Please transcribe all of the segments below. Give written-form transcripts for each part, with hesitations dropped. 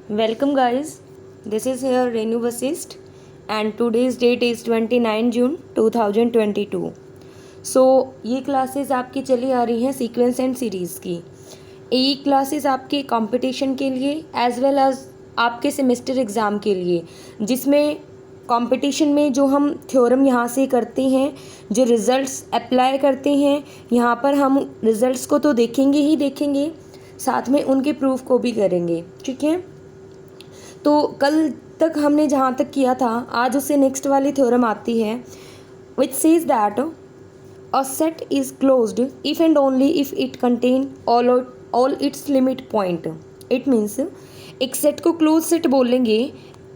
Welcome guys, this is here Renu Vasist and today's date is 29 June 2022. सो ये classes आपकी चली आ रही हैं सीक्वेंस एंड सीरीज़ की। ये क्लासेस आपके कंपटीशन के लिए एज वेल एज आपके सेमेस्टर एग्ज़ाम के लिए, जिसमें कंपटीशन में जो हम थ्योरम यहाँ से करते हैं, जो रिज़ल्ट्स अप्लाई करते हैं, यहाँ पर हम रिज़ल्ट्स को तो देखेंगे ही देखेंगे, साथ में उनके प्रूफ को भी करेंगे। ठीक है, तो कल तक हमने जहाँ तक किया था, आज उससे नेक्स्ट वाली थ्योरम आती है which says that a set is closed if and only if it contain all its limit point. It means एक सेट को क्लोज सेट बोलेंगे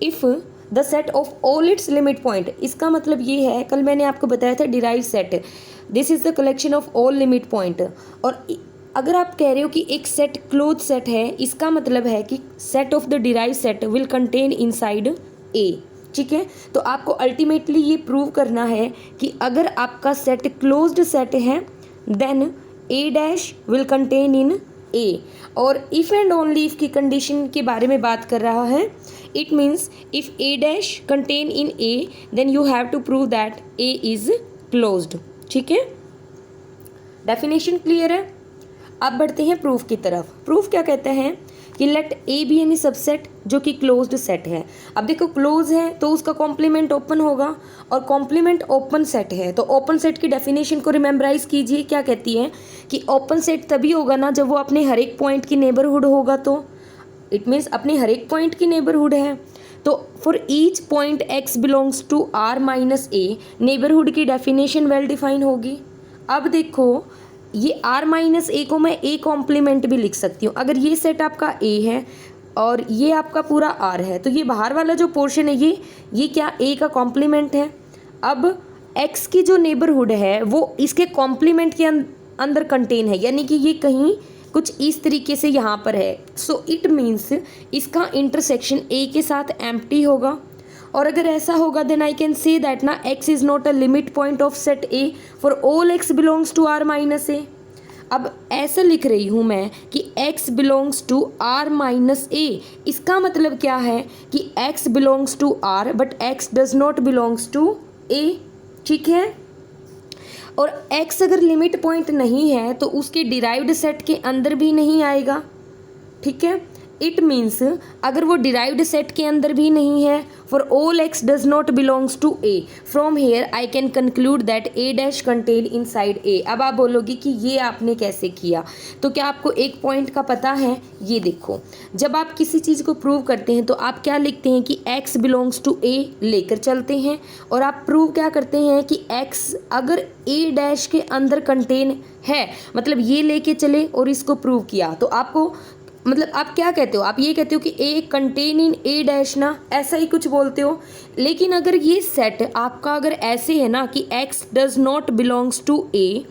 if the set of all its limit point. इसका मतलब ये है, कल मैंने आपको बताया था derive set, this is the collection of all limit point. और अगर आप कह रहे हो कि एक सेट क्लोज सेट है, इसका मतलब है कि set of the derive set will contain inside A. ठीक है, तो आपको अल्टीमेटली ये प्रूव करना है कि अगर आपका सेट क्लोज्ड सेट है then A dash will contain in A. और इफ़ एंड ओनली इफ़ की कंडीशन के बारे में बात कर रहा है। It means if A dash contain in A then you have to prove that A is closed. ठीक है, डेफिनेशन क्लियर है। अब बढ़ते हैं प्रूफ की तरफ। प्रूफ क्या कहते हैं कि let A be any subset जो कि क्लोज्ड सेट है। अब देखो क्लोज है तो उसका कॉम्प्लीमेंट ओपन होगा, और कॉम्प्लीमेंट ओपन सेट है तो ओपन सेट की डेफिनेशन को रिमेम्बराइज कीजिए। क्या कहती है कि ओपन सेट तभी होगा ना जब वो अपने हर एक पॉइंट की नेबरहुड होगा। तो इट मीन्स अपने हर एक पॉइंट की नेबरहुड है। तो for each point x belongs to R minus A, neighbourhood की डेफिनेशन वेल डिफाइन होगी। अब देखो ये आर माइनस ए को मैं ए कॉम्प्लीमेंट भी लिख सकती हूँ। अगर ये सेट आपका ए है और ये आपका पूरा आर है, तो ये बाहर वाला जो पोर्शन है ये क्या ए का कॉम्प्लीमेंट है। अब एक्स की जो नेबरहुड है वो इसके कॉम्प्लीमेंट के अंदर कंटेन है, यानी कि ये कहीं कुछ इस तरीके से यहाँ पर है। सो इट मीन्स इसका इंटरसेक्शन ए के साथ एम्प्टी होगा। और अगर ऐसा होगा then I can say that ना x is not a limit point of set a for all x belongs to r minus A. अब ऐसा लिख रही हूँ मैं कि x belongs to r minus A. इसका मतलब क्या है कि x belongs to r but x does not belongs to a। ठीक है, और x अगर लिमिट पॉइंट नहीं है तो उसके डिराइव्ड सेट के अंदर भी नहीं आएगा। ठीक है, इट मीन्स अगर वो डिराइव्ड सेट के अंदर भी नहीं है, for all x does not belongs to A, from here I can conclude that A dash contain inside A. अब आप बोलोगे कि ये आपने कैसे किया, तो क्या आपको एक पॉइंट का पता है। ये देखो, जब आप किसी चीज़ को प्रूव करते हैं तो आप क्या लिखते हैं कि एक्स बिलोंग्स टू ए लेकर चलते हैं, और आप प्रूव क्या करते हैं कि एक्स अगर ए डैश के अंदर कंटेन है, मतलब ये लेके चले और इसको प्रूव किया, तो आपको मतलब आप क्या कहते हो, आप ये कहते हो कि ए कंटेन इन ए डैश ना, ऐसा ही कुछ बोलते हो। लेकिन अगर ये सेट आपका अगर ऐसे है ना कि x does not belongs to A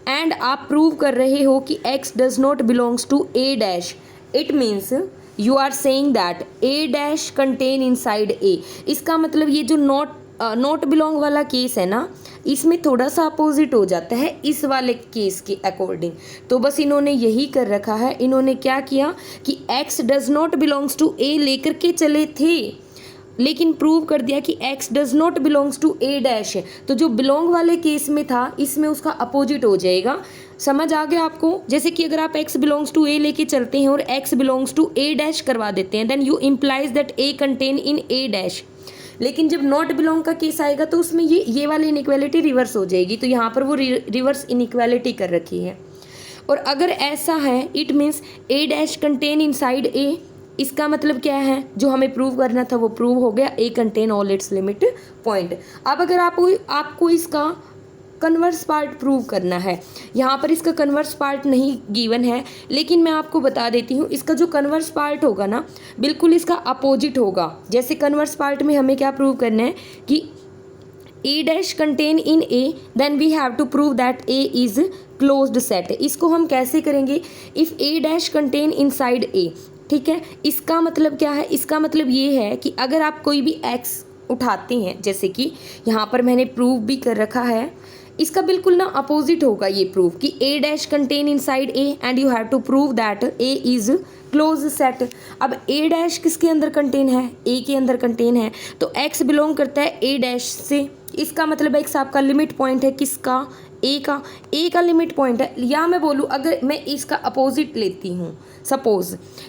and आप प्रूव कर रहे हो कि x does not belongs to A dash, it means you are saying that A dash contain inside A. इसका मतलब ये जो नॉट बिलोंग वाला केस है ना, इसमें थोड़ा सा अपोजिट हो जाता है इस वाले केस के अकॉर्डिंग। तो बस इन्होंने यही कर रखा है, इन्होंने क्या किया कि x does not belongs to A लेकर के चले थे, लेकिन प्रूव कर दिया कि x does not belongs to A dash है। तो जो बिलोंग वाले केस में था इसमें उसका अपोजिट हो जाएगा। समझ आ गया आपको। जैसे कि अगर आप x बिलोंग्स टू ए लेके चलते हैं और x belongs to A dash करवा देते हैं, then you implies that A contain in A dash. लेकिन जब नॉट बिलोंग का केस आएगा तो उसमें ये वाली इनइक्वालिटी रिवर्स हो जाएगी। तो यहाँ पर वो रिवर्स इनइक्वालिटी कर रखी है। और अगर ऐसा है it means A dash contain inside A. इसका मतलब क्या है, जो हमें प्रूव करना था वो प्रूव हो गया, A contain all its limit point. अब अगर आपको इसका कन्वर्स पार्ट प्रूव करना है, यहाँ पर इसका कन्वर्स पार्ट नहीं गिवन है, लेकिन मैं आपको बता देती हूँ इसका जो कन्वर्स पार्ट होगा ना बिल्कुल इसका अपोजिट होगा। जैसे कन्वर्स पार्ट में हमें क्या प्रूव करना है कि A dash contain in A, then we have to prove that A is closed set. इसको हम कैसे करेंगे, if A dash contain inside A. ठीक है, इसका मतलब क्या है, इसका मतलब ये है कि अगर आप कोई भी एक्स उठाते हैं, जैसे कि यहाँ पर मैंने प्रूव भी कर रखा है, इसका बिल्कुल ना अपोजिट होगा ये प्रूफ कि A dash contain inside A and you have to prove that A is close set. अब ए डैश किसके अंदर कंटेन है, ए के अंदर कंटेन है, तो एक्स बिलोंग करता है ए डैश से। इसका मतलब एक्स आपका लिमिट पॉइंट है किसका, ए का लिमिट पॉइंट है। या मैं बोलूँ अगर मैं इसका अपोजिट लेती हूँ, सपोज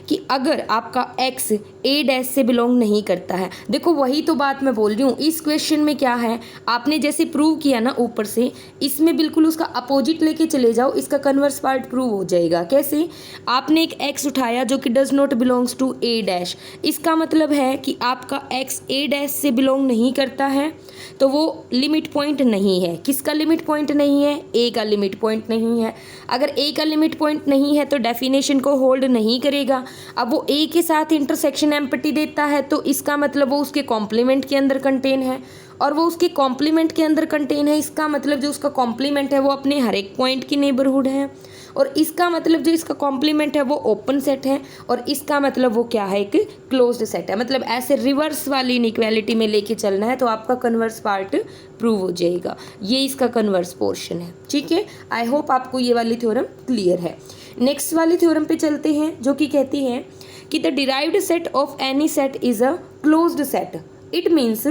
कि अगर आपका एक्स ए डैश से बिलोंग नहीं करता है, देखो वही तो बात मैं बोल रही हूँ। इस क्वेश्चन में क्या है, आपने जैसे प्रूव किया ना ऊपर से, इसमें बिल्कुल उसका अपोजिट लेके चले जाओ, इसका कन्वर्स पार्ट प्रूव हो जाएगा। कैसे, आपने एक एक्स उठाया जो कि does not belongs to A dash, इसका मतलब है कि आपका एक्स ए डैश से बिलोंग नहीं करता है, तो वो लिमिट पॉइंट नहीं है। किसका लिमिट पॉइंट नहीं है, ए का लिमिट पॉइंट नहीं है। अगर ए का लिमिट पॉइंट नहीं है तो डेफिनेशन को होल्ड नहीं करेगा। अब वो ए के साथ इंटरसेक्शन एम्पटी देता है, तो इसका मतलब वो उसके कॉम्प्लीमेंट के अंदर कंटेन है, और वो उसके कॉम्प्लीमेंट के अंदर कंटेन है, इसका मतलब जो उसका कॉम्प्लीमेंट है वो अपने हर एक पॉइंट की नेबरहुड है, और इसका मतलब जो इसका कॉम्प्लीमेंट है वो ओपन सेट है, और इसका मतलब वो क्या है, एक क्लोज्ड सेट है। मतलब ऐसे रिवर्स वाली इनइक्वालिटी में लेके चलना है तो आपका कन्वर्स पार्ट प्रूव हो जाएगा। ये इसका कन्वर्स पोर्शन है, ठीक है। आई होप आपको ये वाली थ्योरम क्लियर है। नेक्स्ट वाली थ्योरम पे चलते हैं, जो कि कहती है कि the derived set of any set is a closed set. It means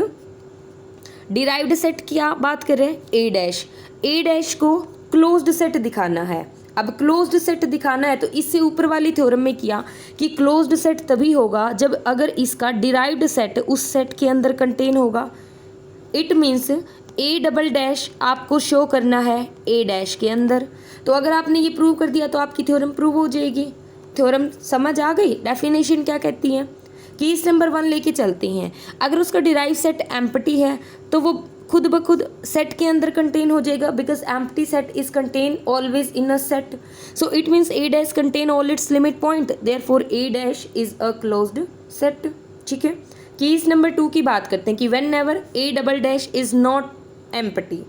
derived set क्या बात कर रहे हैं, ए डैश को क्लोज्ड सेट दिखाना है। अब क्लोज्ड सेट दिखाना है तो इससे ऊपर वाली थ्योरम में किया कि क्लोज्ड सेट तभी होगा जब अगर इसका डिराइव्ड सेट उस सेट के अंदर कंटेन होगा। It means A double dash आपको शो करना है ए डैश के अंदर। तो अगर आपने ये प्रूव कर दिया तो आपकी थ्योरम प्रूव हो जाएगी। थ्योरम समझ आ गई। डेफिनेशन क्या कहती है, केस नंबर 1 लेके चलते हैं। अगर उसका डिराइव सेट एम्प्टी है तो वो खुद ब खुद सेट के अंदर कंटेन हो जाएगा, because empty set is contain always in a set. So it means A dash contain all its limit point, therefore A dash is a closed set. ठीक है। केस नंबर 2 की बात करते हैं कि when ever A double dash is not empty.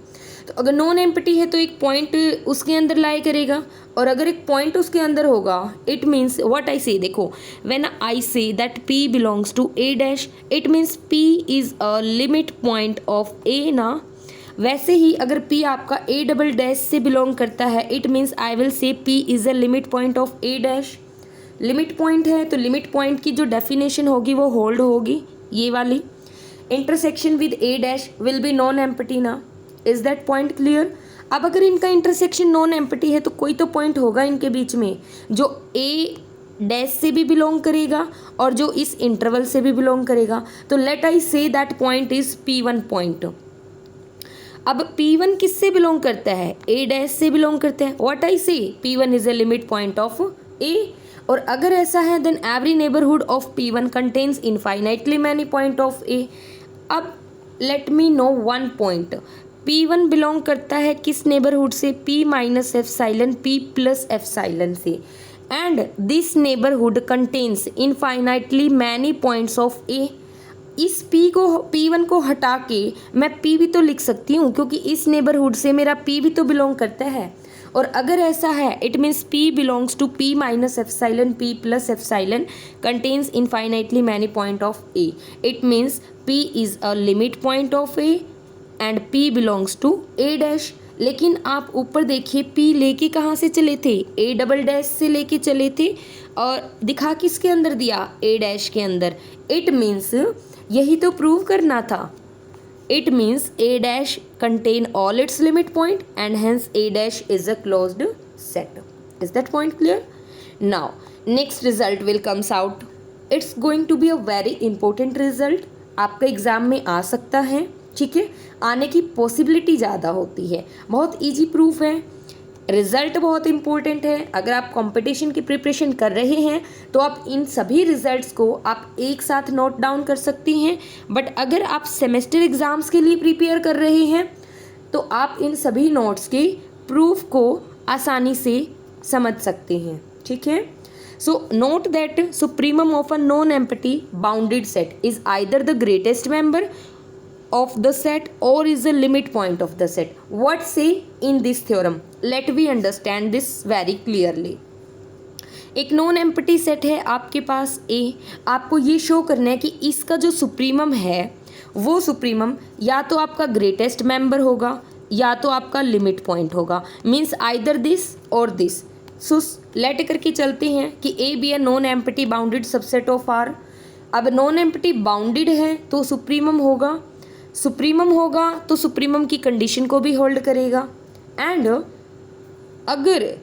तो अगर non empty है तो एक पॉइंट उसके अंदर लाई करेगा, और अगर एक पॉइंट उसके अंदर होगा इट मीन्स व्हाट आई से, देखो when I say that P belongs to A dash, it means P is a limit point of A ना। वैसे ही अगर P आपका ए डबल डैश से बिलोंग करता है it means I will say P is a limit point of A dash. Limit point है तो लिमिट पॉइंट की जो डेफिनेशन होगी वो होल्ड होगी, ये वाली। Intersection with A dash will be non empty ना। Is that point clear. अब अगर इनका इंटरसेक्शन नॉन एम्प्टी है तो कोई तो पॉइंट होगा इनके बीच में जो ए डैश से भी बिलोंग करेगा और जो इस इंटरवल से भी बिलोंग करेगा। तो late I say that point is P1 point. अब P1 किससे बिलोंग करता है, ए डैश से बिलोंग करता है। What I say, P1 is a limit point of A. और अगर ऐसा है then every neighbourhood of P1 contains infinitely many point of A. अब let me know one point, P1 belong करता है किस नेबरहुड से, P minus epsilon P plus epsilon से, and this neighbourhood contains infinitely many points of A. इस P1 को हटा के मैं P भी तो लिख सकती हूँ, क्योंकि इस नेबरहुड से मेरा P भी तो बिलोंग करता है। और अगर ऐसा है it means P belongs to P minus epsilon P plus epsilon contains infinitely many point of A. It means P is a limit point of A and P belongs to A dash. लेकिन आप ऊपर देखिए P लेके कहाँ से चले थे, ए double dash से लेके चले थे, और दिखा किसके अंदर दिया, ए डैश के अंदर। इट मीन्स यही तो प्रूव करना था। It means A dash contain all its limit point and hence A dash is a closed set. Is that point clear. Now next result will comes out. It's going to be a very important result, आपका exam में आ सकता है। ठीक है, आने की possibility ज़्यादा होती है। बहुत इजी प्रूफ है, रिज़ल्ट बहुत इंपॉर्टेंट है। अगर आप कंपटीशन की प्रिपरेशन कर रहे हैं तो आप इन सभी रिजल्ट्स को आप एक साथ नोट डाउन कर सकती हैं, बट अगर आप सेमेस्टर एग्ज़ाम्स के लिए प्रिपेयर कर रहे हैं तो आप इन सभी नोट्स के प्रूफ को आसानी से समझ सकते हैं। ठीक है, so note that supremum of a non empty bounded set is either the greatest member of the set or is the limit point of the set. What say in this theorem? Let we understand this very clearly. एक non empty set है आपके पास A, आपको ये show करना है कि इसका जो सुप्रीमम है वो सुप्रीमम या तो आपका ग्रेटेस्ट मेंबर होगा या तो आपका लिमिट पॉइंट होगा, मीन्स आइदर दिस और दिस। सो लेट करके चलते हैं कि A be a non empty bounded subset of R. अब नॉन एम्प्टी बाउंडेड है तो सुप्रीमम होगा, सुप्रीमम होगा तो सुप्रीमम की कंडीशन को भी होल्ड करेगा। एंड अगर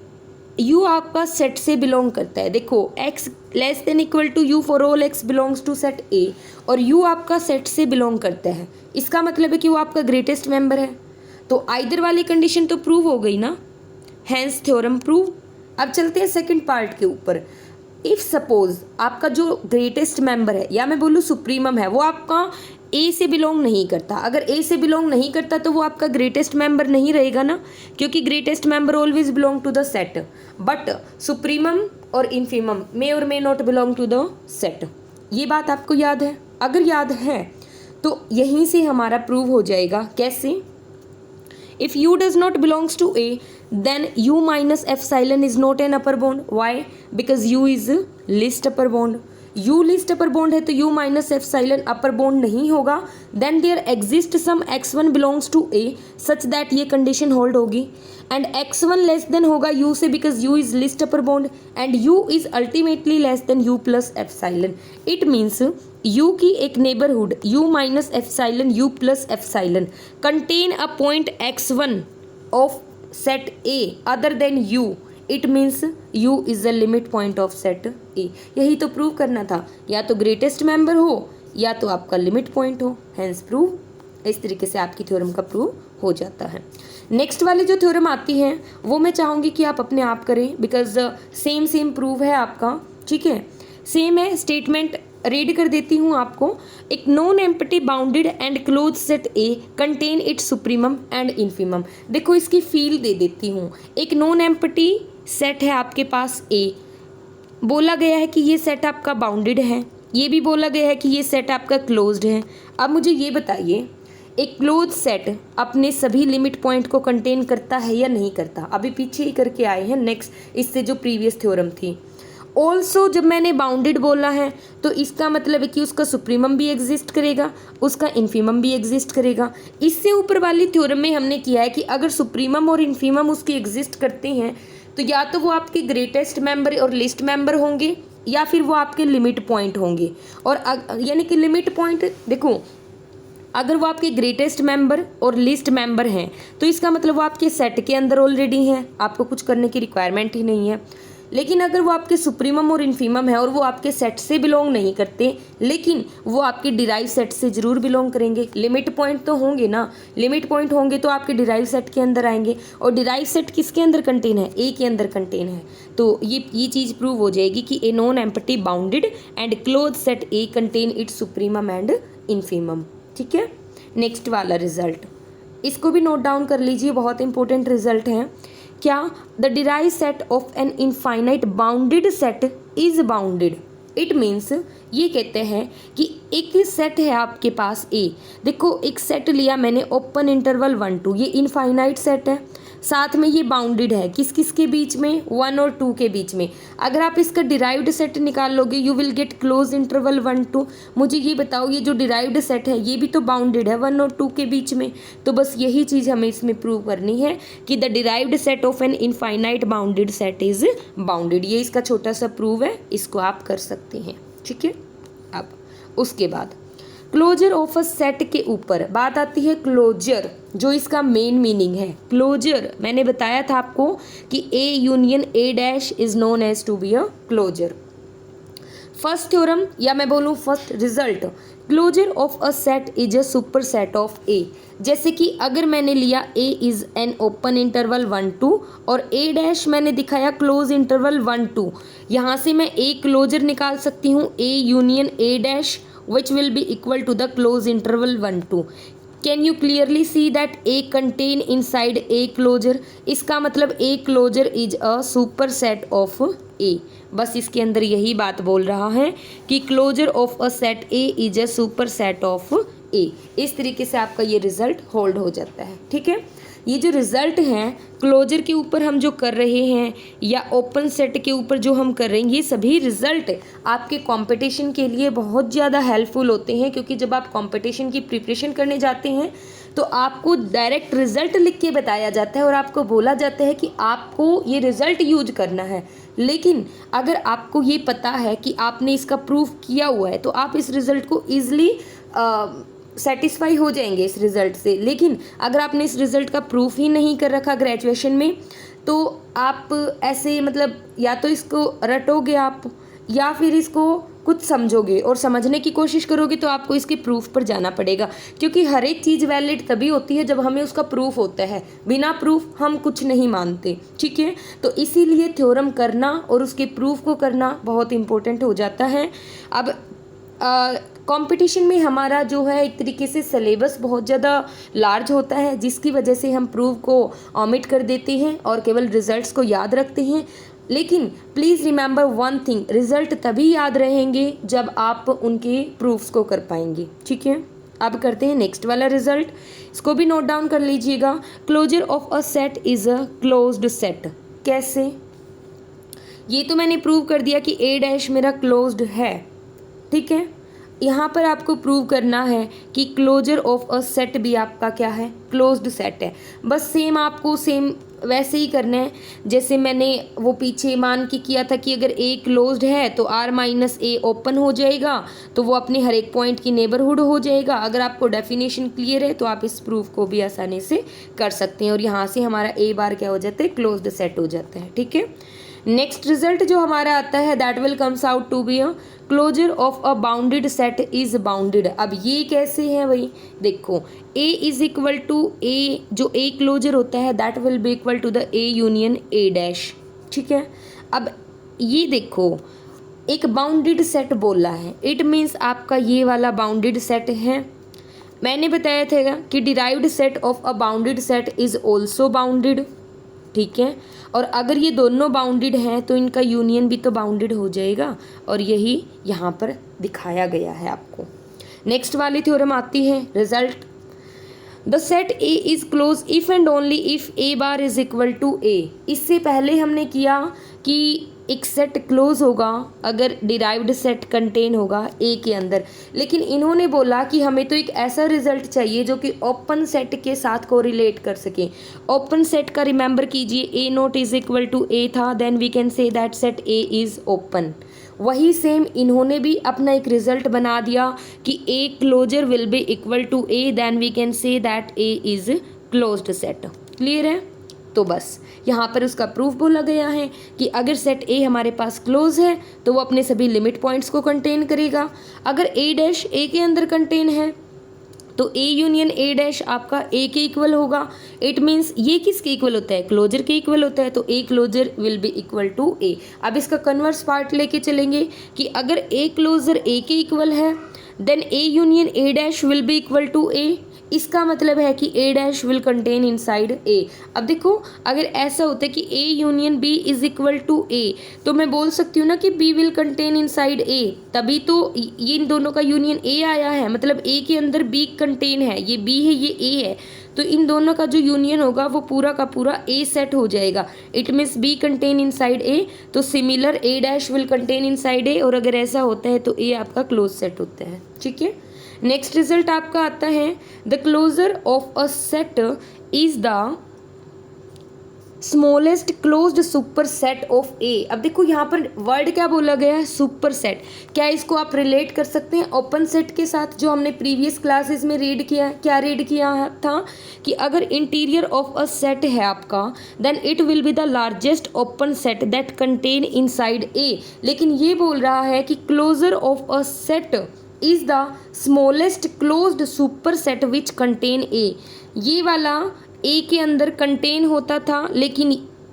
u आपका सेट से बिलोंग करता है, देखो x less than equal to u for all x belongs to set A, और u आपका सेट से बिलोंग करता है, इसका मतलब है कि वो आपका ग्रेटेस्ट मेंबर है। तो आइदर वाली कंडीशन तो प्रूव हो गई ना, हैंस थ्योरम प्रूव। अब चलते हैं सेकंड पार्ट के ऊपर। इफ सपोज आपका जो ग्रेटेस्ट मेंबर है या मैं बोलूँ सुप्रीमम है, वो आपका ए से बिलोंग नहीं करता। अगर ए से बिलोंग नहीं करता तो वो आपका ग्रेटेस्ट मेंबर नहीं रहेगा ना, क्योंकि greatest member always belong to the set, but supremum और इन्फीमम मे और may not belong to the set. ये बात आपको याद है? अगर याद है तो यहीं से हमारा प्रूव हो जाएगा। कैसे? If u does not belongs to A, then u minus epsilon is not an upper bond. Why? Because u is least upper bond. u least upper bond है तो u minus epsilon upper bond नहीं होगा। Then there exists some x1 belongs to A such that ये condition hold होगी, and x1 less than होगा u से because u is least upper bond and u is ultimately less than u plus epsilon. It means u की एक neighborhood u minus epsilon u plus epsilon contain a point x1 of set A other than u. It means u is the limit point of set A. यही तो prove करना था, या तो greatest member हो या तो आपका लिमिट पॉइंट हो, हैंस प्रूव। इस तरीके से आपकी थ्योरम का प्रूव हो जाता है। नेक्स्ट वाली जो थ्योरम आती है वो मैं चाहूँगी कि आप अपने आप करें, बिकॉज सेम प्रूव है आपका, ठीक है, सेम है। स्टेटमेंट रीड कर देती हूँ आपको। एक non empty bounded and close set A contain it's supremum and infimum. देखो इसकी फील दे देती हूँ। एक नॉन एम्प्टी सेट है आपके पास ए, बोला गया है कि ये सेट आपका बाउंडेड है, ये भी बोला गया है कि ये सेट आपका क्लोज्ड है। अब मुझे ये बताइए, एक क्लोज सेट अपने सभी लिमिट पॉइंट को कंटेन करता है या नहीं करता? अभी पीछे ही करके आए हैं नेक्स्ट, इससे जो प्रीवियस थ्योरम थी। ऑल्सो जब मैंने बाउंडेड बोला है तो इसका मतलब है कि उसका सुप्रीमम भी एग्जिस्ट करेगा, उसका इन्फीमम भी एग्जिस्ट करेगा। इससे ऊपर वाली थ्योरम में हमने किया है कि अगर सुप्रीमम और इन्फीमम उसके एग्जिस्ट करते हैं तो या तो वो आपके ग्रेटेस्ट मेंबर और लिस्ट मेंबर होंगे या फिर वो आपके लिमिट पॉइंट होंगे। और यानी कि लिमिट पॉइंट देखो, अगर वो आपके ग्रेटेस्ट मेंबर और लिस्ट मेंबर हैं तो इसका मतलब वो आपके सेट के अंदर ऑलरेडी हैं, आपको कुछ करने की रिक्वायरमेंट ही नहीं है। लेकिन अगर वो आपके सुप्रीमम और इन्फीमम है और वो आपके सेट से बिलोंग नहीं करते, लेकिन वो आपके डिराइव सेट से ज़रूर बिलोंग करेंगे, लिमिट पॉइंट तो होंगे ना, लिमिट पॉइंट होंगे तो आपके डिराइव सेट के अंदर आएंगे। और डिराइव सेट किसके अंदर कंटेन है? ए के अंदर कंटेन है। तो ये चीज़ प्रूव हो जाएगी कि ए non empty bounded and close set A contain it's supremum and infimum. ठीक है, नेक्स्ट वाला रिजल्ट, इसको भी नोट डाउन कर लीजिए, बहुत इंपॉर्टेंट रिजल्ट है। क्या? The derive set of an infinite bounded set is bounded. It means ये कहते हैं कि एक सेट है आपके पास ए, देखो एक सेट लिया मैंने ओपन इंटरवल 1 2, ये इनफाइनाइट सेट है, साथ में ये बाउंडेड है किस किस के बीच में? 1 और 2 के बीच में। अगर आप इसका डिराइव्ड सेट निकाल लोगे you will get close interval 1 2। मुझे ये बताओ, ये जो डिराइव्ड सेट है ये भी तो बाउंडेड है 1 और 2 के बीच में। तो बस यही चीज़ हमें इसमें प्रूव करनी है कि the derived set of an infinite bounded set is bounded. ये इसका छोटा सा प्रूव है, इसको आप कर सकते हैं। ठीक है, अब उसके बाद क्लोजर ऑफ अ सेट के ऊपर बात आती है। क्लोजर जो इसका मेन मीनिंग है, क्लोजर मैंने बताया था आपको कि A union A dash is known as to be a closure. First theorem या मैं बोलूँ first result, closure of a set is a super set of A. जैसे कि अगर मैंने लिया A is an open interval 1 2 और ए डैश मैंने दिखाया क्लोज इंटरवल 1 2, यहाँ से मैं ए क्लोजर निकाल सकती हूँ, ए union A dash which will be equal to the close interval 1 2. Can you clearly see that A contain inside A closure? इसका मतलब A closure is a superset of A। बस इसके अंदर यही बात बोल रहा है कि closure of a set A is a superset of A। इस तरीके से आपका ये रिजल्ट होल्ड हो जाता है। ठीक है, ये जो रिज़ल्ट हैं क्लोजर के ऊपर हम जो कर रहे हैं या ओपन सेट के ऊपर जो हम कर रहे हैं, ये सभी रिज़ल्ट आपके कंपटीशन के लिए बहुत ज़्यादा हेल्पफुल होते हैं, क्योंकि जब आप कंपटीशन की प्रिपरेशन करने जाते हैं तो आपको डायरेक्ट रिजल्ट लिख के बताया जाता है और आपको बोला जाता है कि आपको ये रिजल्ट यूज करना है। लेकिन अगर आपको ये पता है कि आपने इसका प्रूफ किया हुआ है तो आप इस रिजल्ट को ईजिली सेटिस्फाई हो जाएंगे इस रिज़ल्ट से। लेकिन अगर आपने इस रिज़ल्ट का प्रूफ ही नहीं कर रखा ग्रेजुएशन में तो आप ऐसे मतलब या तो इसको रटोगे आप या फिर इसको कुछ समझोगे और समझने की कोशिश करोगे तो आपको इसके प्रूफ पर जाना पड़ेगा, क्योंकि हर एक चीज़ वैलिड तभी होती है जब हमें उसका प्रूफ होता है। बिना प्रूफ हम कुछ नहीं मानते, ठीक है। तो इसीलिए थ्योरम करना और उसके प्रूफ को करना बहुत इंपॉर्टेंट हो जाता है। अब कंपटीशन में हमारा जो है एक तरीके से सिलेबस बहुत ज़्यादा लार्ज होता है, जिसकी वजह से हम प्रूफ को ओमिट कर देते हैं और केवल रिजल्ट्स को याद रखते हैं। लेकिन please remember one thing, result तभी याद रहेंगे जब आप उनके प्रूफ्स को कर पाएंगे, ठीक है। अब करते हैं नेक्स्ट वाला रिजल्ट, इसको भी नोट डाउन कर लीजिएगा। Closure of a set is a closed set. कैसे? ये तो मैंने प्रूव कर दिया कि ए डैश मेरा क्लोज्ड है, ठीक है। यहाँ पर आपको प्रूव करना है कि क्लोजर ऑफ अ सेट भी आपका क्या है, क्लोज्ड सेट है। बस सेम आपको सेम वैसे ही करना है जैसे मैंने वो पीछे मान के किया था कि अगर ए क्लोज्ड है तो आर माइनस ए ओपन हो जाएगा, तो वो अपने हर एक पॉइंट की नेबरहुड हो जाएगा। अगर आपको डेफिनेशन क्लियर है तो आप इस प्रूफ को भी आसानी से कर सकते हैं और यहाँ से हमारा ए बार क्या हो जाता है, क्लोज्ड सेट हो जाता है, ठीक है। नेक्स्ट रिजल्ट जो हमारा आता है that will comes out to be a closure of a bounded set is bounded. अब ये कैसे है भाई, देखो A is equal to A, जो ए क्लोजर होता है that will be equal to the A union A dash, ठीक है। अब ये देखो एक बाउंडेड सेट बोला है, इट मीन्स आपका ये वाला बाउंडेड सेट है। मैंने बताया था कि derived set of a bounded set is also bounded, ठीक है। और अगर ये दोनों बाउंडेड हैं तो इनका यूनियन भी तो बाउंडेड हो जाएगा और यही यहाँ पर दिखाया गया है आपको। नेक्स्ट वाली थ्योरम आती है result, the set A is close if and only if A bar is equal to A. इससे पहले हमने किया कि एक सेट क्लोज होगा अगर डिराइव्ड सेट कंटेन होगा ए के अंदर, लेकिन इन्होंने बोला कि हमें तो एक ऐसा रिजल्ट चाहिए जो कि ओपन सेट के साथ कोरिलेट कर सके। ओपन सेट का रिमेंबर कीजिए, A naught is equal to A था, then we can say that set A is open. वही सेम इन्होंने भी अपना एक रिजल्ट बना दिया कि A closure will be equal to A, then we can say that A is closed set. Clear है? तो बस यहाँ पर उसका प्रूफ बोला गया है कि अगर सेट ए हमारे पास क्लोज है तो वो अपने सभी लिमिट पॉइंट्स को कंटेन करेगा। अगर ए डैश ए के अंदर कंटेन है तो ए यूनियन ए डैश आपका ए के इक्वल होगा। इट मीन्स ये किसके इक्वल होता है, क्लोजर के इक्वल होता है, तो A closure will be equal to A. अब इसका कन्वर्स पार्ट लेके चलेंगे कि अगर ए क्लोजर ए के इक्वल है then A union A dash will be equal to A. इसका मतलब है कि A dash will contain inside A. अब देखो अगर ऐसा होता है कि A union B is equal to A तो मैं बोल सकती हूँ ना कि B will contain inside A, तभी तो ये इन दोनों का यूनियन ए आया है, मतलब ए के अंदर बी कंटेन है, ये बी है ये ए है, तो इन दोनों का जो यूनियन होगा वो पूरा का पूरा ए सेट हो जाएगा। It means B contain inside A, तो similar A dash will contain inside A, और अगर ऐसा होता है तो ए आपका क्लोज सेट होता है, ठीक है। नेक्स्ट रिजल्ट आपका आता है the closure of a set is the smallest closed super set of A. अब देखो यहाँ पर वर्ड क्या बोला गया है, सुपर सेट। क्या इसको आप रिलेट कर सकते हैं ओपन सेट के साथ जो हमने प्रीवियस क्लासेस में रीड किया है? क्या रीड किया था कि अगर इंटीरियर ऑफ अ सेट है आपका then it will be the largest open set that contain inside A. लेकिन ये बोल रहा है कि closure of a set is the smallest closed super set which contain A. ये वाला ए के अंदर कंटेन होता था, लेकिन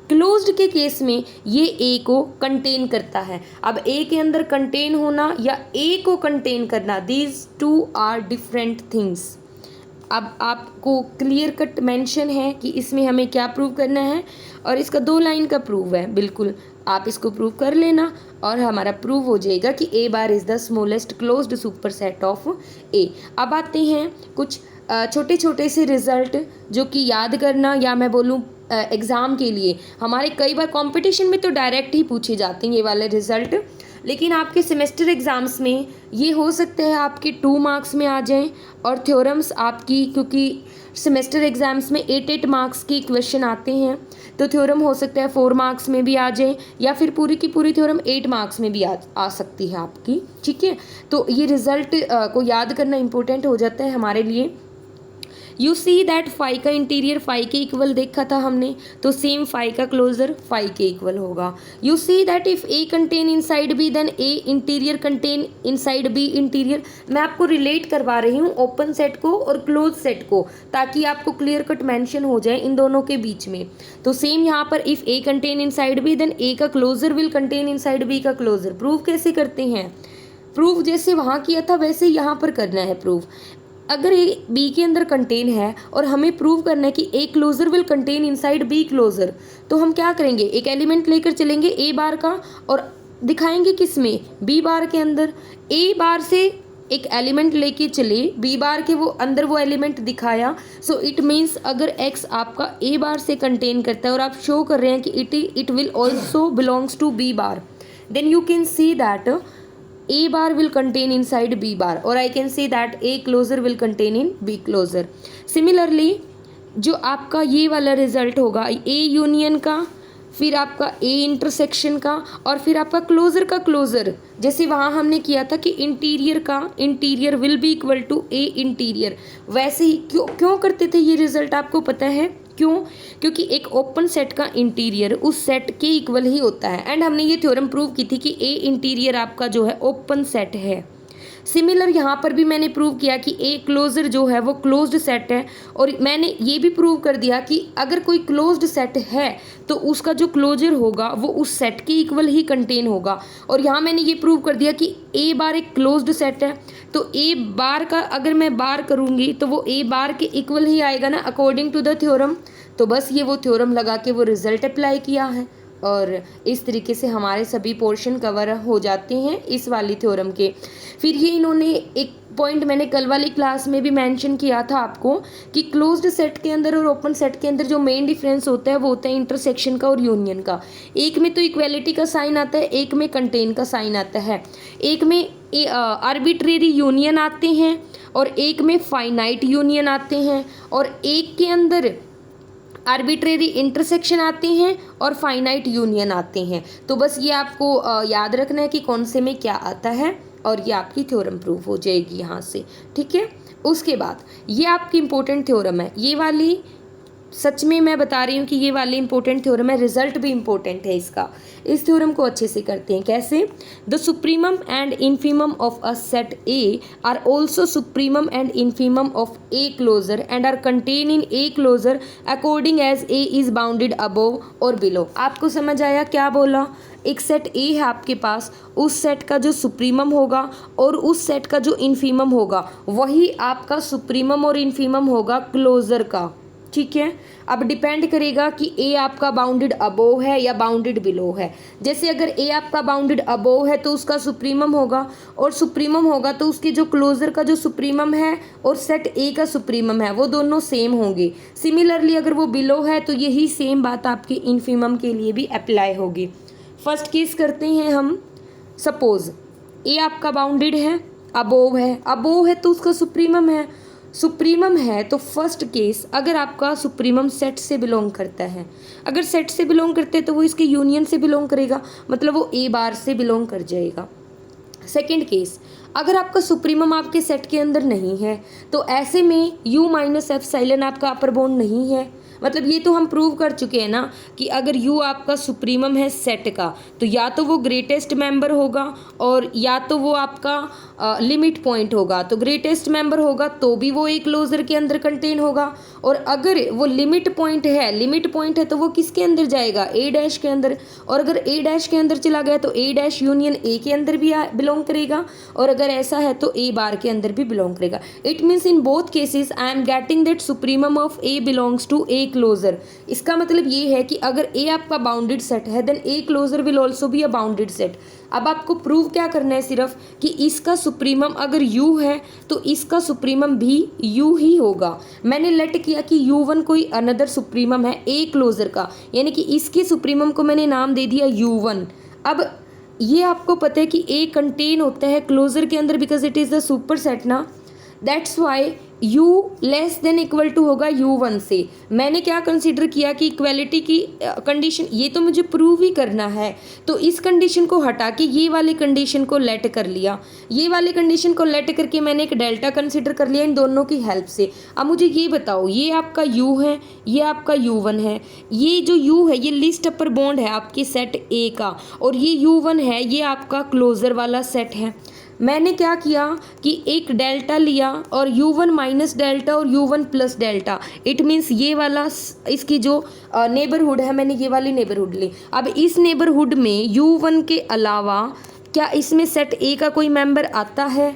क्लोज्ड के केस में ये ए को कंटेन करता है। अब ए के अंदर कंटेन होना या ए को कंटेन करना, these two are different things. अब आपको क्लियर कट मेंशन है कि इसमें हमें क्या प्रूव करना है, और इसका 2 लाइन का प्रूव है, बिल्कुल आप इसको प्रूव कर लेना और हमारा प्रूव हो जाएगा कि A bar is the smallest closed super set of A. अब आते हैं कुछ छोटे छोटे से रिजल्ट जो कि याद करना, या मैं बोलूँ एग्ज़ाम के लिए हमारे कई बार कंपटीशन में तो डायरेक्ट ही पूछे जाते हैं ये वाले रिजल्ट। लेकिन आपके सेमेस्टर एग्ज़ाम्स में ये हो सकता है आपके 2 मार्क्स में आ जाएं, और थ्योरम्स आपकी, क्योंकि सेमेस्टर एग्ज़ाम्स में 8 मार्क्स की क्वेश्चन आते हैं, तो थ्योरम हो सकता है 4 मार्क्स में भी आ जाए, या फिर पूरी की पूरी थ्योरम 8 मार्क्स में भी आ सकती है आपकी। ठीक है, तो ये रिजल्ट को याद करना इंपॉर्टेंट हो जाता है हमारे लिए। यू सी दैट फाई का इंटीरियर फाई के इक्वल देखा था हमने, तो सेम फाई का क्लोजर फाई के इक्वल होगा। You see that if A contain inside B then A interior contain inside B interior. मैं आपको रिलेट करवा रही हूँ ओपन सेट को और क्लोज सेट को, ताकि आपको क्लियर कट मेंशन हो जाए इन दोनों के बीच में। तो सेम यहाँ पर if A contain inside B then A का closure will contain inside B का क्लोजर। प्रूव कैसे करते हैं? प्रूव जैसे वहाँ किया था वैसे यहाँ पर करना है प्रूव। अगर ए बी के अंदर कंटेन है और हमें प्रूव करना है कि A closure will contain inside B closure, तो हम क्या करेंगे, एक एलिमेंट लेकर चलेंगे ए बार का और दिखाएंगे किस में, बी बार के अंदर। ए बार से एक एलिमेंट लेके चले, बी बार के वो अंदर वो एलिमेंट दिखाया, सो इट मीन्स अगर एक्स आपका ए बार से कंटेन करता है और आप शो कर रहे हैं कि it will also belongs to B bar, then you can see that A bar will contain inside B bar, or I can say that A closer will contain in B closer. Similarly, जो आपका ये वाला result होगा A union का, फिर आपका A intersection का, और फिर आपका क्लोजर का क्लोजर, जैसे वहाँ हमने किया था कि इंटीरियर का interior will be equal to A interior, वैसे ही क्यों करते थे ये रिजल्ट आपको पता है क्यों? क्योंकि एक ओपन सेट का इंटीरियर उस सेट के इक्वल ही होता है, एंड हमने ये थ्योरम प्रूव की थी कि ए इंटीरियर आपका जो है ओपन सेट है। सिमिलर यहाँ पर भी मैंने प्रूव किया कि ए क्लोजर जो है वो क्लोज्ड सेट है, और मैंने ये भी प्रूव कर दिया कि अगर कोई क्लोज्ड सेट है तो उसका जो क्लोजर होगा वो उस सेट के इक्वल ही कंटेन होगा। और यहाँ मैंने ये प्रूव कर दिया कि ए बार एक क्लोज्ड सेट है, तो ए बार का अगर मैं बार करूँगी तो वो ए बार के इक्वल ही आएगा ना, अकॉर्डिंग टू द थ्योरम। तो बस ये वो थ्योरम लगा के वो रिजल्ट अप्लाई किया है, और इस तरीके से हमारे सभी पोर्शन कवर हो जाते हैं इस वाली थ्योरम के। फिर ये इन्होंने एक पॉइंट मैंने कल वाली क्लास में भी मेंशन किया था आपको कि क्लोज्ड सेट के अंदर और ओपन सेट के अंदर जो मेन डिफरेंस होता है वो होता है इंटरसेक्शन का और यूनियन का। एक में तो इक्वेलिटी का साइन आता है, एक में कंटेन का साइन आता है, एक में आर्बिट्रेरी यूनियन आते हैं और एक में फाइनाइट यूनियन आते हैं, और एक के अंदर आर्बिट्रेरी इंटरसेक्शन आते हैं और फाइनाइट यूनियन आते हैं। तो बस ये आपको याद रखना है कि कौन से में क्या आता है, और ये आपकी थ्योरम प्रूव हो जाएगी यहाँ से। ठीक है, उसके बाद ये आपकी इंपॉर्टेंट थ्योरम है, ये वाली सच में मैं बता रही हूँ कि ये वाली इंपॉर्टेंट थ्योरम है, रिजल्ट भी इंपॉर्टेंट है इसका। इस थ्योरम को अच्छे से करते हैं कैसे, the supremum and infimum of a set A are also supremum and infimum of A closure and are contain in A closure according as A is bounded above और बिलो। आपको समझ आया क्या बोला? एक सेट ए है आपके पास, उस सेट का जो सुप्रीमम होगा और उस सेट का जो इन्फीमम होगा वही आपका सुप्रीमम और इन्फीमम होगा क्लोजर का। ठीक है, अब डिपेंड करेगा कि ए आपका बाउंडेड अबोव है या बाउंडेड बिलो है। जैसे अगर ए आपका बाउंडेड अबोव है तो उसका सुप्रीमम होगा, और सुप्रीमम होगा तो उसके जो क्लोजर का जो सुप्रीमम है और सेट ए का सुप्रीमम है वो दोनों सेम होंगे। सिमिलरली अगर वो बिलो है तो यही सेम बात आपके इन्फीमम के लिए भी अप्लाई होगी। फर्स्ट केस करते हैं हम, सपोज ए आपका बाउंडेड है, अबोव है तो उसका सुप्रीमम है, सुप्रीमम है तो फर्स्ट केस अगर आपका सुप्रीमम सेट से बिलोंग करता है, अगर सेट से बिलोंग करते हैं तो वो इसके यूनियन से बिलोंग करेगा, मतलब वो ए बार से बिलोंग कर जाएगा। सेकंड केस, अगर आपका सुप्रीमम आपके सेट के अंदर नहीं है तो ऐसे में u माइनस एप्सिलॉन आपका अपर बाउंड नहीं है। मतलब ये तो हम प्रूव कर चुके हैं ना कि अगर u आपका सुप्रीमम है सेट का तो या तो वो ग्रेटेस्ट मेंबर होगा और या तो वो आपका लिमिट पॉइंट होगा। तो ग्रेटेस्ट मेंबर होगा तो भी वो एक क्लोजर के अंदर कंटेन होगा, और अगर वो लिमिट पॉइंट है तो वो किसके अंदर जाएगा, ए डैश के अंदर। और अगर ए डैश के अंदर चला गया तो ए डैश यूनियन ए के अंदर भी बिलोंग करेगा, और अगर ऐसा है तो ए बार के अंदर भी बिलोंग करेगा। It means in both cases I am getting that supremum of A belongs to A closure. इसका मतलब ये है कि अगर ए आपका बाउंडेड सेट है then A closure will also be a bounded set. अब आपको प्रूव क्या करना है, सिर्फ कि इसका सुप्रीमम अगर u है तो इसका सुप्रीमम भी u ही होगा। मैंने लेट किया कि u1 कोई अनदर सुप्रीमम है ए क्लोजर का, यानी कि इसके सुप्रीमम को मैंने नाम दे दिया u1। अब ये आपको पता है कि ए कंटेन होता है क्लोजर के अंदर because it is the super set ना, that's why u less than equal to होगा u1 से। मैंने क्या कंसीडर किया कि इक्वलिटी की कंडीशन, ये तो मुझे प्रूव ही करना है, तो इस कंडीशन को हटा के ये वाली कंडीशन को लेट कर लिया। ये वाली कंडीशन को लेट करके मैंने एक डेल्टा कंसीडर कर लिया इन दोनों की हेल्प से। अब मुझे ये बताओ, ये आपका u है, ये आपका u1 है, ये जो u है ये लिस्ट अपर बॉन्ड है आपके सेट ए का, और ये u1 है ये आपका क्लोजर वाला सेट है। मैंने क्या किया कि एक डेल्टा लिया और u1 माइनस डेल्टा और u1 plus delta, it means ये वाला इसकी जो नेबरहुड है, मैंने ये वाली नेबरहुड ली। अब इस नेबरहुड में u1 के अलावा क्या इसमें सेट ए का कोई मेंबर आता है?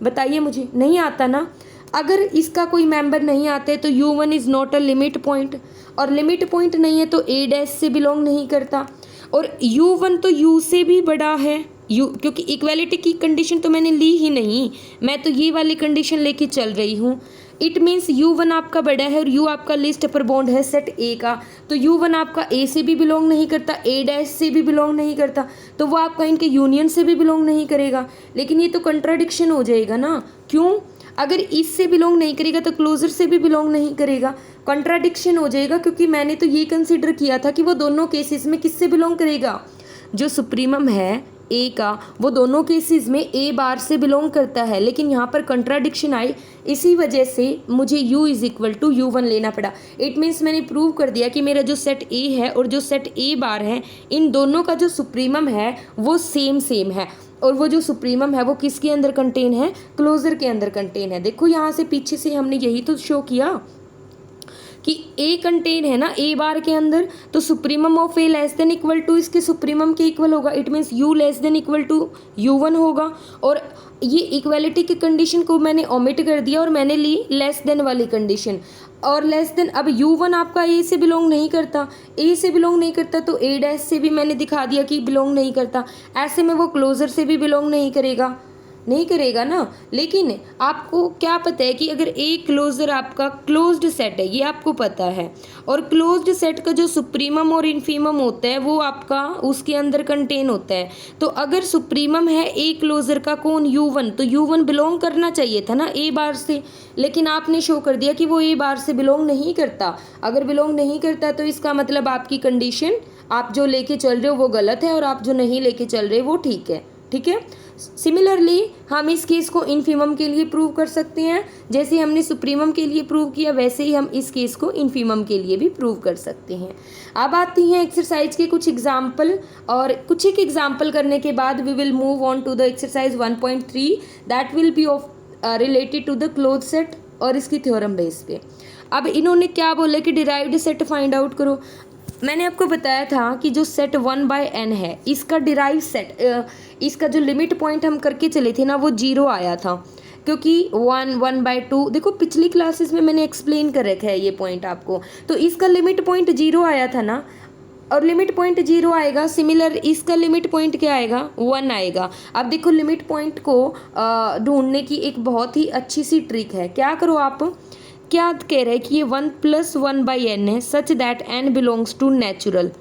बताइए मुझे, नहीं आता ना। अगर इसका कोई मेंबर नहीं आता है तो u1 is not a limit point, और लिमिट पॉइंट नहीं है तो a डैश से बिलोंग नहीं करता, और u1 तो u से भी बड़ा है, क्योंकि इक्वालिटी की कंडीशन तो मैंने ली ही नहीं, मैं तो ये वाली कंडीशन लेके चल रही हूँ। इट मीन्स u1 आपका बड़ा है और u आपका लिस्ट अपर बॉन्ड है सेट ए का, तो u1 आपका a से भी बिलोंग नहीं करता, a डैश से भी बिलोंग नहीं करता, तो वो आपका इनके यूनियन से भी बिलोंग नहीं करेगा। लेकिन ये तो कंट्राडिक्शन हो जाएगा ना, क्यों? अगर इससे बिलोंग नहीं करेगा तो क्लोजर से भी बिलोंग नहीं करेगा, कंट्राडिक्शन हो जाएगा, क्योंकि मैंने तो ये कंसिडर किया था कि वो दोनों केसेस में किससे बिलोंग करेगा, जो सुप्रीमम है ए का वो दोनों केसेस में ए बार से बिलोंग करता है। लेकिन यहाँ पर कंट्राडिक्शन आई, इसी वजह से मुझे u is equal to u1 लेना पड़ा। इट मीन्स मैंने प्रूव कर दिया कि मेरा जो सेट ए है और जो सेट ए बार है, इन दोनों का जो सुप्रीमम है वो सेम है, और वो जो सुप्रीमम है वो किसके अंदर कंटेन है? क्लोजर के अंदर कंटेन है। देखो यहाँ से पीछे से हमने यही तो शो किया कि ए कंटेन है ना ए बार के अंदर, तो supremum of A less than equal to इसके सुप्रीमम के इक्वल होगा। It means u less than equal to u1 होगा, और ये इक्वालिटी की कंडीशन को मैंने ओमिट कर दिया और मैंने ली लेस देन वाली कंडीशन। और लेस देन, अब u1 आपका ए से बिलोंग नहीं करता, ए से बिलोंग नहीं करता तो a डैश से भी मैंने दिखा दिया कि बिलोंग नहीं करता, ऐसे में वो क्लोजर से भी बिलोंग नहीं करेगा ना। लेकिन आपको क्या पता है कि अगर ए क्लोजर आपका क्लोज्ड सेट है, ये आपको पता है, और क्लोज्ड सेट का जो सुप्रीमम और इन्फीमम होता है वो आपका उसके अंदर कंटेन होता है। तो अगर सुप्रीमम है ए क्लोजर का कौन? u1, तो u1 बिलोंग करना चाहिए था ना ए बार से, लेकिन आपने शो कर दिया कि वो ए बार से बिलोंग नहीं करता। अगर बिलोंग नहीं करता तो इसका मतलब आपकी कंडीशन आप जो लेके चल रहे हो वो गलत है, और आप जो नहीं लेके चल रहे वो ठीक है। सिमिलरली हम इस केस को इन्फीमम के लिए प्रूव कर सकते हैं, जैसे हमने सुप्रीमम के लिए प्रूव किया वैसे ही हम इस केस को इन्फीमम के लिए भी प्रूव कर सकते हैं। अब आती हैं एक्सरसाइज के कुछ एग्जाम्पल, और कुछ एक एग्जाम्पल करने के बाद we will move on to the exercise 1.3 that will be of related to the close set और इसकी थ्योरम बेस पे। अब इन्होंने क्या बोला कि डिराइव्ड सेट फाइंड आउट करो। मैंने आपको बताया था कि जो सेट 1/n है इसका डिराइव सेट, इसका जो लिमिट पॉइंट हम करके चले थे ना वो 0 आया था, क्योंकि 1/2 देखो पिछली क्लासेस में मैंने एक्सप्लेन कर रखा है ये पॉइंट आपको, तो इसका लिमिट पॉइंट 0 आया था ना, और लिमिट पॉइंट 0 आएगा। सिमिलर इसका लिमिट पॉइंट क्या आएगा? 1 आएगा। अब देखो लिमिट पॉइंट को ढूंढने की एक बहुत ही अच्छी सी ट्रिक है। क्या करो आप, क्या कह रहे हैं कि ये 1 + 1/n है such that n belongs to natural.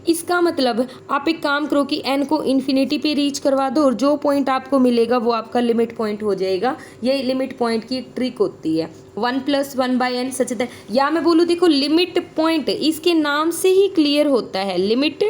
इसका मतलब आप एक काम करो कि n को इन्फिनिटी पे रीच करवा दो और जो पॉइंट आपको मिलेगा वो आपका लिमिट पॉइंट हो जाएगा। ये लिमिट पॉइंट की ट्रिक होती है। 1 + 1/n सच दैट, या मैं बोलूँ देखो लिमिट पॉइंट इसके नाम से ही क्लियर होता है। लिमिट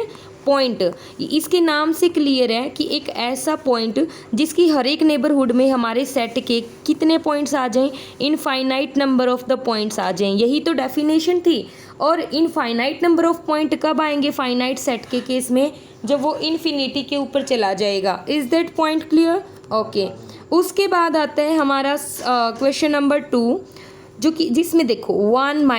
पॉइंट इसके नाम से क्लियर है कि एक ऐसा पॉइंट जिसकी हर एक नेबरहुड में हमारे सेट के कितने पॉइंट्स आ जाएं, infinite number of the points आ जाएं। यही तो डेफिनेशन थी। और इनफाइनाइट नंबर ऑफ पॉइंट कब आएंगे फाइनाइट सेट के केस में? जब वो इन्फिनिटी के ऊपर चला जाएगा। Is that point clear? Okay. उसके बाद आता है हमारा क्वेश्चन नंबर 2, जो कि जिसमें देखो 1 -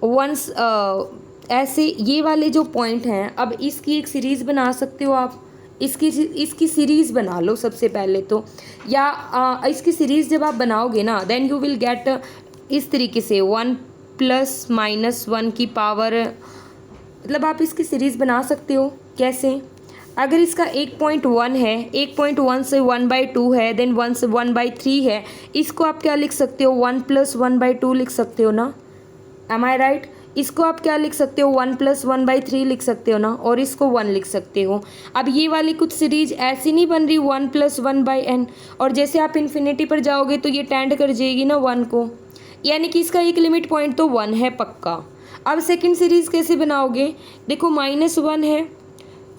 1 ऐसे ये वाले जो पॉइंट हैं, अब इसकी एक सीरीज़ बना सकते हो आप। इसकी सीरीज़ बना लो सबसे पहले तो, या इसकी सीरीज़ जब आप बनाओगे ना देन यू विल गेट इस तरीके से 1 + -1 की पावर, मतलब आप इसकी सीरीज़ बना सकते हो। कैसे? अगर इसका 1.1 है, 1.1 से 1/2 है, देन 1 से 1/3 है, इसको आप क्या लिख सकते हो? 1 + 1/2 लिख सकते हो ना। एम आई राइट? इसको आप क्या लिख सकते हो, 1+1/3 लिख सकते हो ना, और इसको 1 लिख सकते हो। अब ये वाली कुछ सीरीज ऐसी नहीं बन रही 1+1/n, और जैसे आप इन्फिनिटी पर जाओगे तो ये टेंड कर जाएगी ना 1 को, यानी कि इसका एक लिमिट पॉइंट तो 1 है पक्का। अब सेकंड सीरीज़ कैसे बनाओगे, देखो -1 है,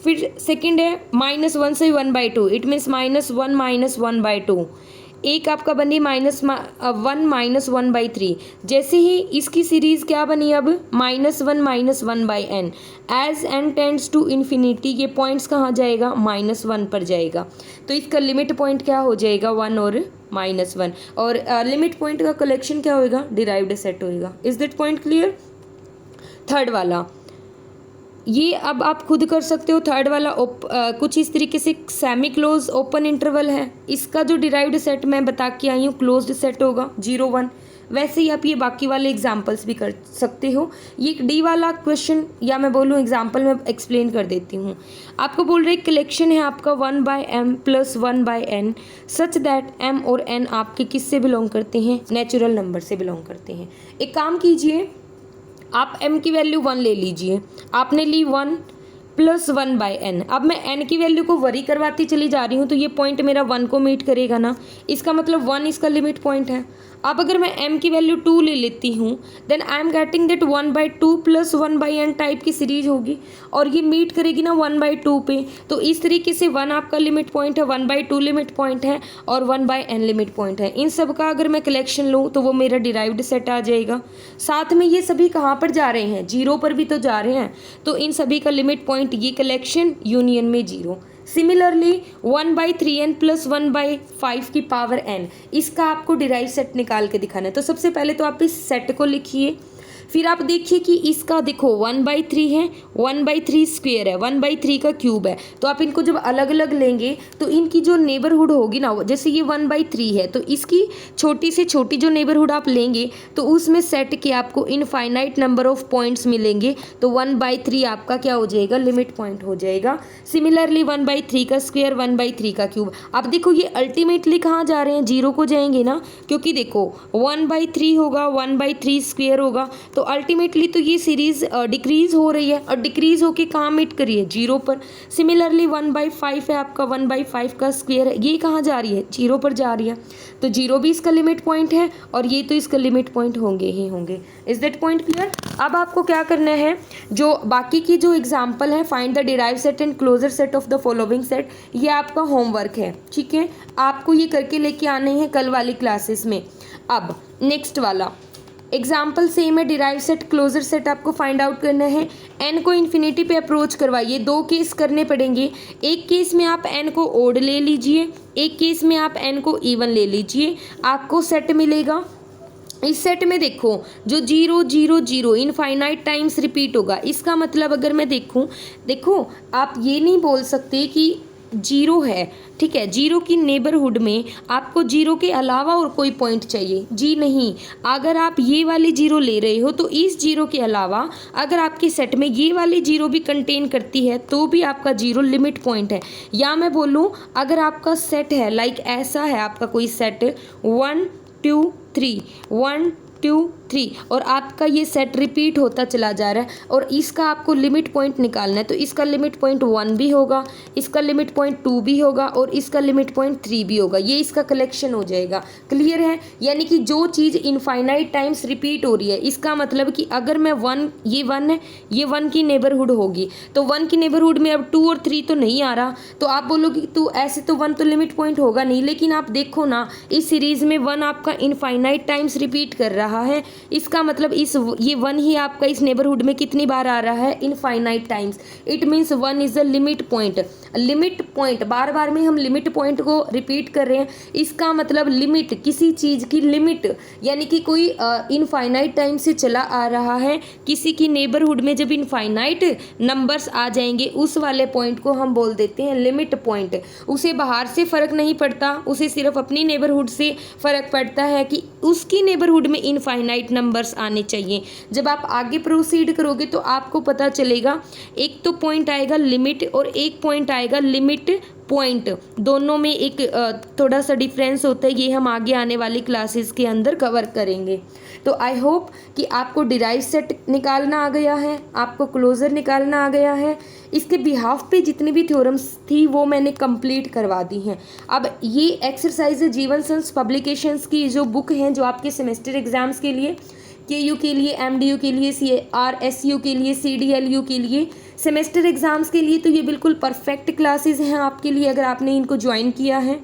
फिर सेकंड है -1 से 1/2, इट मीन्स -1 1/2। एक आपका बनी -1 1/3। जैसे ही इसकी सीरीज़ क्या बनी अब, -1 1/n। As n tends to infinity, ये पॉइंट्स कहाँ जाएगा, -1 पर जाएगा। तो इसका लिमिट पॉइंट क्या हो जाएगा, 1 और -1, और लिमिट पॉइंट का कलेक्शन क्या होएगा, डिराइव्ड सेट होएगा। Is that point clear. Third वाला ये अब आप खुद कर सकते हो। थर्ड वाला कुछ इस तरीके से सेमी क्लोज ओपन इंटरवल है, इसका जो डिराइव्ड सेट मैं बता के आई हूँ क्लोज्ड सेट होगा 0 1। वैसे ही आप ये बाकी वाले एग्जाम्पल्स भी कर सकते हो। ये डी वाला क्वेश्चन या मैं बोलूँ एग्जाम्पल में एक्सप्लेन कर देती हूँ। आपको बोल रहे कलेक्शन है आपका 1/m + 1/n such that m और n आपके किस से बिलोंग करते हैं, नेचुरल नंबर से बिलोंग करते हैं। एक काम कीजिए, आप m की वैल्यू 1 ले लीजिए, आपने ली 1 + 1/n। अब मैं n की वैल्यू को वरी करवाती चली जा रही हूँ, तो ये पॉइंट मेरा 1 को मीट करेगा ना, इसका मतलब 1 इसका लिमिट पॉइंट है। अब अगर मैं m की वैल्यू 2 ले लेती हूँ, then I am getting that 1/2 + 1/n type की सीरीज होगी, और ये मीट करेगी ना 1/2 पे। तो इस तरीके से 1 आपका लिमिट पॉइंट है, 1/2 लिमिट पॉइंट है, और 1/n लिमिट पॉइंट है। इन सब का अगर मैं कलेक्शन लूँ तो वो मेरा डिराइव्ड सेट आ जाएगा। साथ में ये सभी कहाँ पर जा रहे हैं, 0 पर भी तो जा रहे हैं, तो इन सभी का लिमिट पॉइंट ये कलेक्शन यूनियन में 0। सिमिलरली 1/3n + 1/5 की पावर n, इसका आपको डिराइव सेट निकाल के दिखाना है। तो सबसे पहले तो आप इस सेट को लिखिए, फिर आप देखिए कि इसका देखो 1/3 है, 1/3 स्क्वायर है, 1/3 का क्यूब है। तो आप इनको जब अलग अलग लेंगे तो इनकी जो नेबरहुड होगी ना, जैसे ये 1/3 है तो इसकी छोटी से छोटी जो नेबरहुड आप लेंगे तो उसमें सेट के आपको इनफाइनाइट नंबर ऑफ पॉइंट्स मिलेंगे। तो 1/3 आपका क्या हो जाएगा, लिमिट पॉइंट हो जाएगा। सिमिलरली 1/3 का स्क्वायर, 1/3 का क्यूब। अब देखो ये अल्टीमेटली कहाँ जा रहे हैं, 0 को जाएंगे ना, क्योंकि देखो 1/3 होगा, 1/3 स्क्वायर होगा, तो अल्टीमेटली तो ये सीरीज डिक्रीज हो रही है, और डिक्रीज होके कहाँ मीट करी है, 0 पर। सिमिलरली 1/5 है आपका, 1/5 का स्क्वायर है, ये कहाँ जा रही है, 0 पर जा रही है। तो 0 भी इसका लिमिट पॉइंट है, और ये तो इसका लिमिट पॉइंट होंगे ही होंगे। Is that point clear. अब आपको क्या करना है, जो बाकी की जो एग्जाम्पल है, find the derive set and closure set of the following set, ये आपका होमवर्क है, ठीक है। आपको ये करके लेके आने हैं कल वाली क्लासेस में। अब नेक्स्ट वाला एग्जाम्पल सेम है, डिराइव सेट क्लोजर सेट आपको फाइंड आउट करना है। n को इन्फिनिटी पे अप्रोच करवाइए। 2 केस करने पड़ेंगे, एक केस में आप n को ओड ले लीजिए, एक केस में आप n को इवन ले लीजिए, आपको सेट मिलेगा। इस सेट में देखो जो 0 0 0 इनफाइनाइट टाइम्स रिपीट होगा, इसका मतलब अगर मैं देखो आप ये नहीं बोल सकते कि 0 है, ठीक है, 0 की नेबरहुड में आपको 0 के अलावा और कोई पॉइंट चाहिए, जी नहीं। अगर आप ये वाली 0 ले रहे हो तो इस 0 के अलावा अगर आपके सेट में ये वाली 0 भी कंटेन करती है तो भी आपका 0 लिमिट पॉइंट है। या मैं बोलूँ अगर आपका सेट है लाइक ऐसा है, आपका कोई सेट 1 2 3 1 2 3 और आपका ये सेट रिपीट होता चला जा रहा है और इसका आपको लिमिट पॉइंट निकालना है, तो इसका लिमिट पॉइंट 1 भी होगा, इसका लिमिट पॉइंट 2 भी होगा और इसका लिमिट पॉइंट 3 भी होगा। ये इसका कलेक्शन हो जाएगा। क्लियर है। यानी कि जो चीज़ इनफाइनाइट टाइम्स रिपीट हो रही है, इसका मतलब कि अगर मैं 1, ये 1 है, ये 1 की नेबरहुड होगी, तो 1 की नेबरहुड में अब 2 और 3 तो नहीं आ रहा, तो आप बोलोगे तो ऐसे तो 1 तो लिमिट पॉइंट होगा नहीं। लेकिन आप देखो ना, इस सीरीज में 1 आपका इनफाइनाइट टाइम्स रिपीट कर रहा है, इसका मतलब ये 1 ही आपका इस नेबरहुड में कितनी बार आ रहा है, infinite times. It means 1 is a limit point. Limit point बार बार में हम लिमिट पॉइंट को रिपीट कर रहे हैं, इसका मतलब लिमिट, किसी चीज़ की लिमिट, यानी कि कोई इनफाइनाइट टाइम से चला आ रहा है, किसी की नेबरहुड में जब इनफाइनाइट नंबर्स आ जाएंगे उस वाले पॉइंट को हम बोल देते हैं लिमिट पॉइंट। उसे बाहर से फ़र्क नहीं पड़ता, उसे सिर्फ अपनी नेबरहुड से फ़र्क पड़ता है कि उसकी नेबरहुड में इनफाइनाइट नंबर्स आने चाहिए। जब आप आगे प्रोसीड करोगे तो आपको पता चलेगा, एक तो पॉइंट आएगा लिमिट और एक पॉइंट आएगा लिमिट पॉइंट, दोनों में एक थोड़ा सा डिफरेंस होता है, ये हम आगे आने वाली क्लासेस के अंदर कवर करेंगे। तो आई होप कि आपको डिराइव सेट निकालना आ गया है, आपको क्लोजर निकालना आ गया है। इसके बिहाफ पे जितनी भी थ्योरम्स थी वो मैंने कंप्लीट करवा दी हैं। अब ये एक्सरसाइज जीवन संस पब्लिकेशंस की जो बुक हैं, जो आपके सेमेस्टर एग्जाम्स के लिए, KU के लिए, MDU के लिए, CRSU के लिए, CDLU के लिए, सेमेस्टर एग्ज़ाम्स के लिए, तो ये बिल्कुल परफेक्ट क्लासेस हैं आपके लिए अगर आपने इनको ज्वाइन किया है।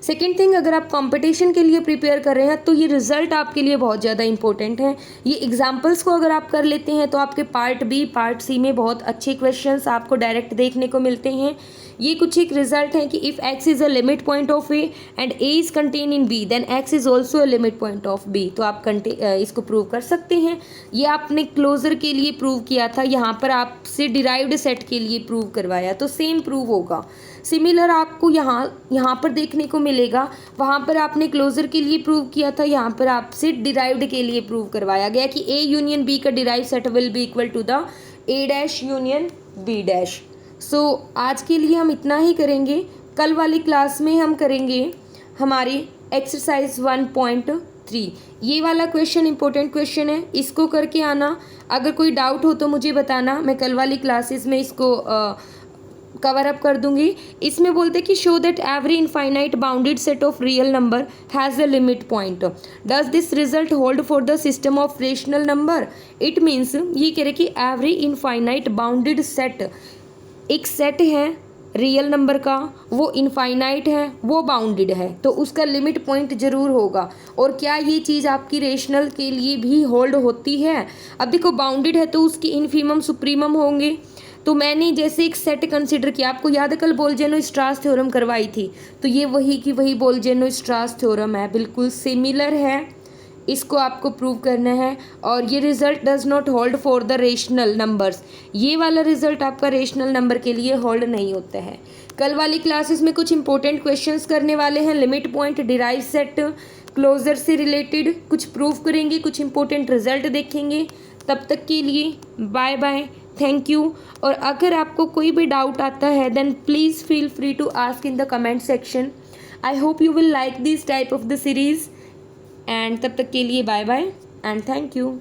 सेकेंड थिंग, अगर आप कंपटीशन के लिए प्रिपेयर कर रहे हैं तो ये रिजल्ट आपके लिए बहुत ज़्यादा इंपॉर्टेंट है। ये एग्जाम्पल्स को अगर आप कर लेते हैं तो आपके पार्ट बी, पार्ट सी में बहुत अच्छे क्वेश्चंस आपको डायरेक्ट देखने को मिलते हैं। ये कुछ एक रिजल्ट है कि if x is a limit point of a and a is contain in b then x is also a limit point of b, तो आप इसको प्रूव कर सकते हैं। ये आपने क्लोजर के लिए प्रूव किया था, यहाँ पर आपसे डिराइव्ड सेट के लिए प्रूव करवाया, तो सेम प्रूव होगा। सिमिलर आपको यहाँ पर देखने को मिलेगा, वहाँ पर आपने क्लोजर के लिए प्रूव किया था, यहाँ पर आपसे डिराइव्ड के लिए प्रूव करवाया गया कि a यूनियन b का derive set will be equal to the a dash union b dash. So आज के लिए हम इतना ही करेंगे। कल वाली क्लास में हम करेंगे हमारी एक्सरसाइज 1.3। ये वाला क्वेश्चन इंपॉर्टेंट क्वेश्चन है, इसको करके आना। अगर कोई डाउट हो तो मुझे बताना, मैं कल वाली क्लासेस में इसको कवर अप कर दूंगी। इसमें बोलते कि show that every infinite bounded set of real number has a limit point, does this result hold for the system of rational number. It means ये कह रहे कि एवरी इनफाइनाइट बाउंडेड सेट, एक सेट है रियल नंबर का, वो infinite है, वो बाउंडेड है, तो उसका लिमिट पॉइंट ज़रूर होगा। और क्या ये चीज़ आपकी रेशनल के लिए भी होल्ड होती है? अब देखो बाउंडेड है तो उसकी इन्फीमम सुप्रीमम होंगे। तो मैंने जैसे एक सेट कंसिडर किया, आपको याद है कल बोल्जेनो-स्ट्रास थ्योरम करवाई थी, तो ये वही की वही बोल्जेनो-स्ट्रास थ्योरम है, बिल्कुल सिमिलर है। इसको आपको प्रूव करना है। और ये result does not hold for the rational numbers, ये वाला रिजल्ट आपका रेशनल नंबर के लिए होल्ड नहीं होता है। कल वाली क्लासेस में कुछ इंपॉर्टेंट क्वेश्चंस करने वाले हैं, limit point, derive set, closure से रिलेटेड कुछ प्रूव करेंगे, कुछ इंपॉर्टेंट रिजल्ट देखेंगे। तब तक के लिए बाय बाय, थैंक यू। और अगर आपको कोई भी डाउट आता है then please feel free to ask in the comment section. I hope you will like this type of the series and तब तक के लिए bye bye and thank you.